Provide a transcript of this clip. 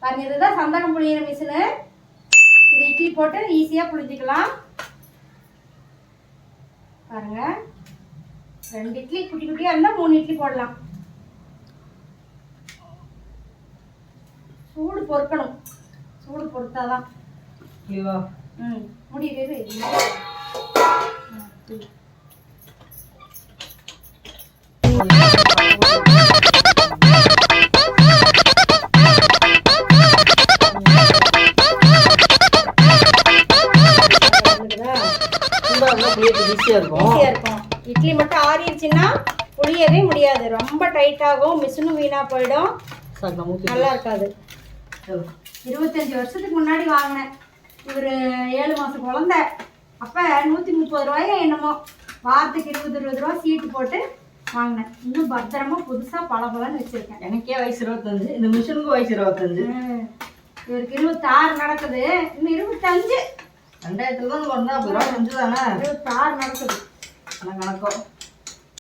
பாருங்க, இதுதான் சந்தகம் புளியிற மிஷினு. இது இட்லி போட்டு ஈஸியா புளிஞ்சிக்கலாம். பாருங்க, 2 இட்லி குட்டி குட்டியா இருந்தா 3 இட்லி போடலாம். சூடு பொறுக்கணும், சூடு பொறுத்தாதான். முடியுது. இட்லி மட்டும் ஆறிடுச்சுன்னா புளியவே முடியாது, ரொம்ப டைட் ஆகும், மிஷினும் வீணா போயிடும், நல்லா இருக்காது. 25 வருஷத்துக்கு முன்னாடி வாங்கினேன். இவர் 7 மாசம் குழந்தை. அப்போ 130 ரூபாயோ என்னமோ, வாரத்துக்கு 20-20 ரூபா சீட்டு போட்டு வாங்கினேன். இன்னும் பத்திரமா புதுசாக பலபலன்னு வச்சுருக்கேன். எனக்கே வயசு 25, இந்த மிஷினுக்கு வயசு 25. இவருக்கு 26 நடக்குது, இன்னும் 25. 2000 தான் 26 நடக்குது. கணக்கம்